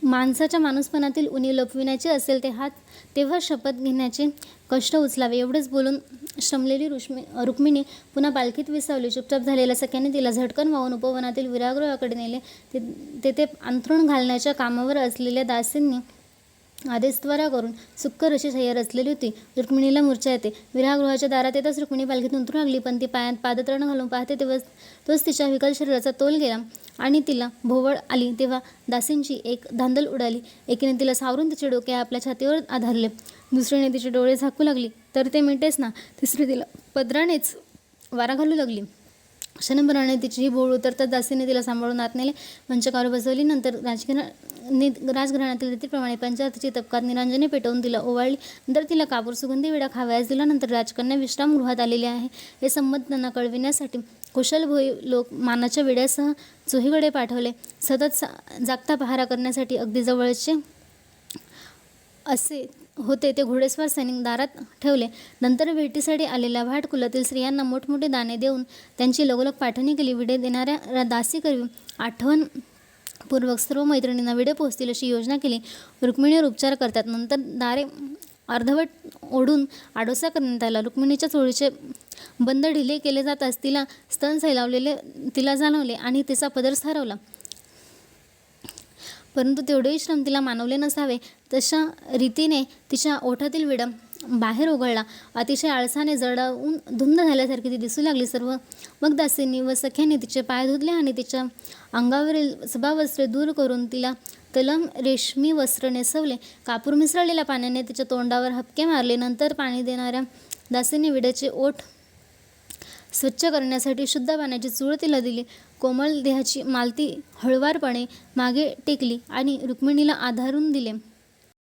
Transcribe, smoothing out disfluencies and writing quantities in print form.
माणसाच्या माणूसपणातील उणीव लपविण्याची असेल तेव्हा शपथ घेण्याचे कष्ट उचलावे. एवढेच बोलून श्रमलेली रुक्मिणी पुन्हा पालखीत विसावली. चुपचाप झालेल्या सख्याने तिला झटकन वाहून उपवनातील विरागृहाकडे नेले. तेथे अंथरूण घालण्याच्या कामावर असलेल्या दासींनी आदेश त्वरा करून सुक्कर अशी शय्या रचलेली होती. रुक्मिणीला मूर्छा येते. विरागृहाच्या दारात येताच रुक्मिणी पालखीतून उतरू लागली, पण ती पायात पादत्राण घालून पाहते तोच तिच्या विकल शरीराचा तोल गेला आणि तिला भोवळ आली. तेव्हा दासींची एक धांदल उडाली. एकीने तिला सावरून तिचे डोके आपल्या छातीवर आधारले, दुसरीने तिचे डोळे झाकू लागली, तर ते मिटेच ना, तिसरी तिला पदरानेच वारा घालू लागली. क्षणभराने तिची ही भोवळ उतरताच दासीने तिला सांभाळून आत नेले, मंचकावर बसवली. नंतर राजघराण्यातील रीतीप्रमाणे पंचारतीची तपकात निरांजने पेटवून तिला ओवाळली. नंतर तिला कापूर सुगंधी विडा खावयास दिला. नंतर राजकन्या विश्रामगृहात आलेली आहे हे संमत त्यांना कळविण्यासाठी कुशलभोई लोक मानाच्या विड्यासह चोहीकडे पाठवले. सतत जागता पहारा करण्यासाठी अगदी जवळचे असे होते ते घोडेस्वार सैनिक दारात ठेवले. नंतर भेटीसाठी आलेल्या भाट कुलातील स्त्रियांना मोठमोठे दाणे देऊन त्यांची लगोलग पाठवणी केली. विडे देणाऱ्या दासीकरवी आठवणपूर्वक सर्व मैत्रिणींना विडे पोहोचतील अशी योजना केली. रुक्मिणीवर उपचार करतात. नंतर दारे अर्धवट ओढून आडोसा करण्यात आला. रुक्मिणीच्या चोळीचे बंद ढिले केले जाताच तिला स्तन सैलावलेले तिला जाणवले आणि तिचा पदर हरवला. परंतु तेवढेही श्रम तिला मानवले नसावे. तशा रीतीने तिच्या ओठातील विडा बाहेर उघडला. अतिशय आळसाने जडावून धुंद झाल्यासारखी ती दिसू लागली. सर्व मग दासींनी व सख्यांनी तिचे पाय धुतले आणि तिच्या अंगावरील सभावस्त्रे दूर करून तिला तलम रेशमी वस्त्र नेसवले. कापूर मिसळलेल्या पाण्याने तिच्या तोंडावर हपके मारले. नंतर पाणी देणाऱ्या दासींनी विड्याचे ओठ स्वच्छ करण्यासाठी शुद्ध पाण्याची चूळ तिला दिली. कोमल देहाची मालती हळुवारपणे मागे टेकली आणि रुक्मिणीला आधारून दिले.